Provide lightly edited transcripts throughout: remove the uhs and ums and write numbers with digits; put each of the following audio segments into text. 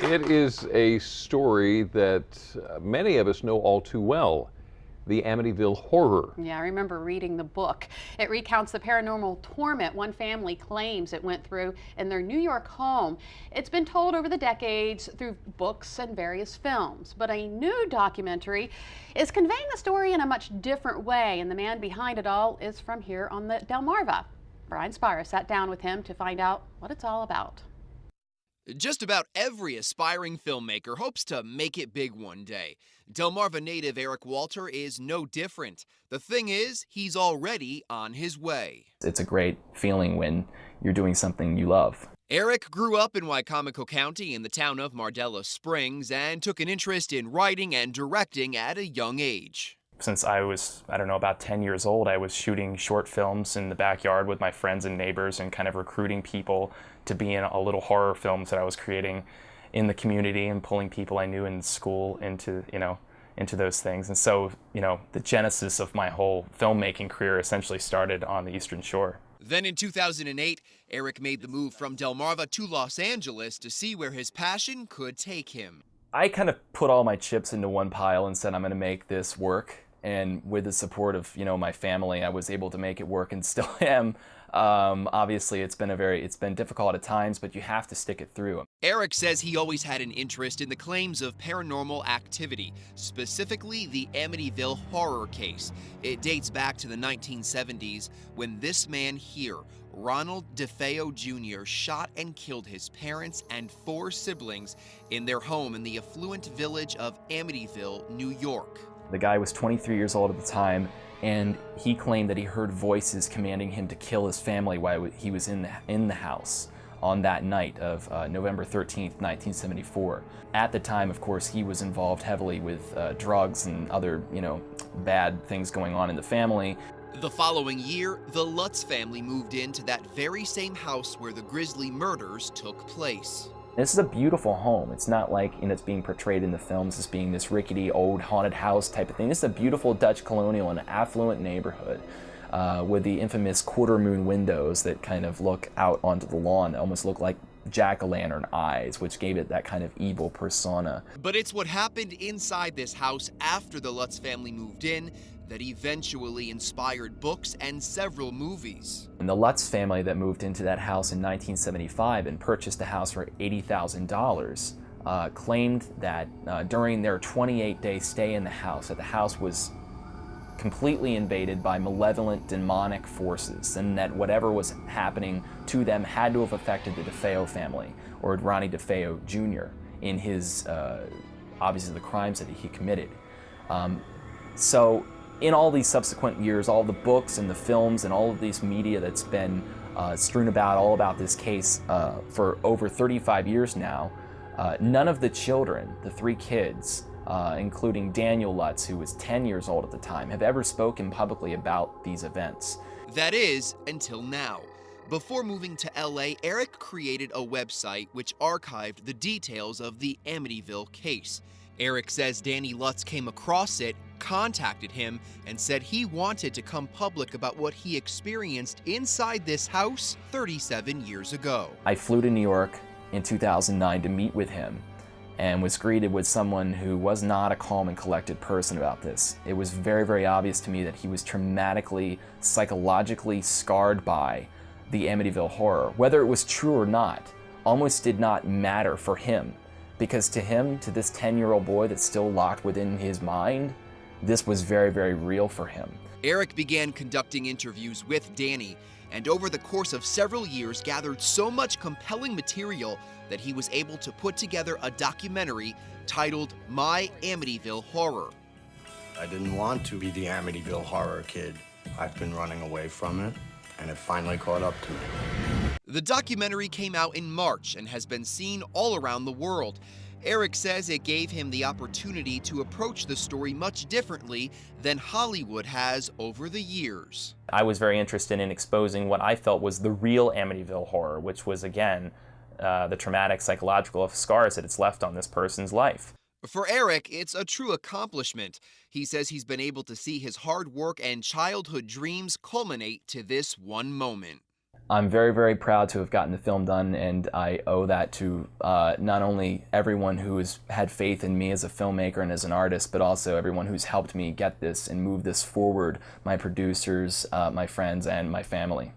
It is a story that many of us know all too well, the Amityville Horror. Yeah, I remember reading the book. It recounts the paranormal torment one family claims it went through in their New York home. It's been told over the decades through books and various films, but a new documentary is conveying the story in a much different way, and the man behind it all is from here on the Delmarva. Brian Spira sat down with him to find out what it's all about. Just about every aspiring filmmaker hopes to make it big one day. Delmarva native Eric Walter is no different. The thing is, he's already on his way. It's a great feeling when you're doing something you love. Eric grew up in Wicomico County in the town of Mardella Springs and took an interest in writing and directing at a young age. Since I was, about 10 years old, I was shooting short films in the backyard with my friends and neighbors and kind of recruiting people to be in a little horror films that I was creating in the community and pulling people I knew in school into those things. And so, the genesis of my whole filmmaking career essentially started on the Eastern Shore. Then in 2008, Eric made the move from Delmarva to Los Angeles to see where his passion could take him. I kind of put all my chips into one pile and said, I'm going to make this work. And with the support of, my family, I was able to make it work and still am. Obviously, it's been difficult at times, but you have to stick it through. Eric says he always had an interest in the claims of paranormal activity, specifically the Amityville horror case. It dates back to the 1970s when this man here, Ronald DeFeo Jr., shot and killed his parents and 4 siblings in their home in the affluent village of Amityville, New York. The guy was 23 years old at the time, and he claimed that he heard voices commanding him to kill his family while he was in the house on that night of November 13th, 1974. At the time, of course, he was involved heavily with drugs and other, bad things going on in the family. The following year, the Lutz family moved into that very same house where the grisly murders took place. This is a beautiful home. It's not like it's being portrayed in the films as being this rickety old haunted house type of thing. This is a beautiful Dutch colonial and affluent neighborhood with the infamous quarter moon windows that kind of look out onto the lawn that almost look like jack-o'-lantern eyes, which gave it that kind of evil persona. But it's what happened inside this house after the Lutz family moved in that eventually inspired books and several movies. And the Lutz family that moved into that house in 1975 and purchased the house for $80,000 claimed that during their 28-day stay in the house, that the house was completely invaded by malevolent demonic forces, and that whatever was happening to them had to have affected the DeFeo family, or Ronnie DeFeo Jr., in his, obviously the crimes that he committed. So in all these subsequent years, all the books and the films and all of these media that's been strewn about all about this case for over 35 years now, none of the children, the 3 kids, including Daniel Lutz, who was 10 years old at the time, have ever spoken publicly about these events. That is, until now. Before moving to LA, Eric created a website which archived the details of the Amityville case. Eric says Danny Lutz came across it, contacted him, and said he wanted to come public about what he experienced inside this house 37 years ago. I flew to New York in 2009 to meet with him and was greeted with someone who was not a calm and collected person about this. It was very, very obvious to me that he was traumatically, psychologically scarred by the Amityville horror. Whether it was true or not almost did not matter for him, because to him, to this 10-year-old boy that's still locked within his mind, this was very, very real for him. Eric began conducting interviews with Danny, and over the course of several years gathered so much compelling material that he was able to put together a documentary titled My Amityville Horror. I didn't want to be the Amityville horror kid. I've been running away from it, and it finally caught up to me. The documentary came out in March and has been seen all around the world. Eric says it gave him the opportunity to approach the story much differently than Hollywood has over the years. I was very interested in exposing what I felt was the real Amityville horror, which was, again, the traumatic psychological scars that it's left on this person's life. For Eric, it's a true accomplishment. He says he's been able to see his hard work and childhood dreams culminate to this one moment. I'm very, very proud to have gotten the film done, and I owe that to not only everyone who has had faith in me as a filmmaker and as an artist, but also everyone who's helped me get this and move this forward, my producers, my friends, and my family.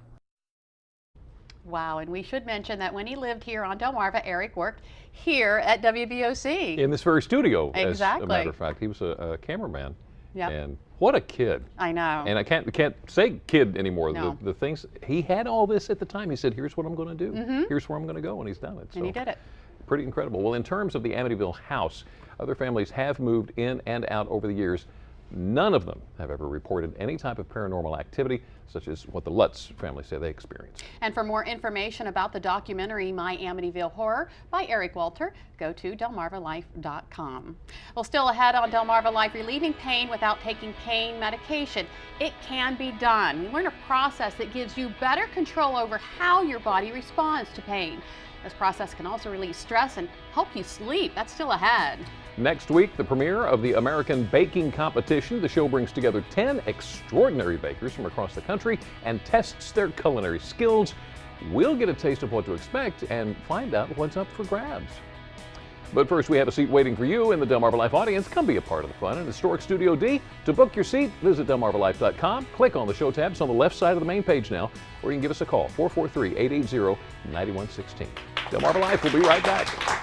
Wow, and we should mention that when he lived here on Delmarva, Eric worked here at WBOC. In this very studio, Exactly. as a matter of fact. He was a cameraman. Yep. And what a kid. I know. And I can't say kid anymore. No. The things, he had all this at the time. He said, here's what I'm going to do. Here's where I'm going to go, and he's done it. And he did it. Pretty incredible. Well, in terms of the Amityville house, other families have moved in and out over the years. None of them have ever reported any type of paranormal activity, such as what the Lutz family say they experienced. And for more information about the documentary My Amityville Horror by Eric Walter, go to delmarvalife.com. Well, still ahead on Delmarva Life, relieving pain without taking pain medication. It can be done. You learn a process that gives you better control over how your body responds to pain. This process can also release stress and help you sleep. That's still ahead. Next week, the premiere of the American Baking Competition. The show brings together 10 extraordinary bakers from across the country and tests their culinary skills. We'll get a taste of what to expect and find out what's up for grabs. But first, we have a seat waiting for you in the Delmarva Life audience. Come be a part of the fun in Historic Studio D. To book your seat, visit delmarvalife.com. Click on the show tabs on the left side of the main page now, or you can give us a call, 443-880-9116. Delmarva Life will be right back.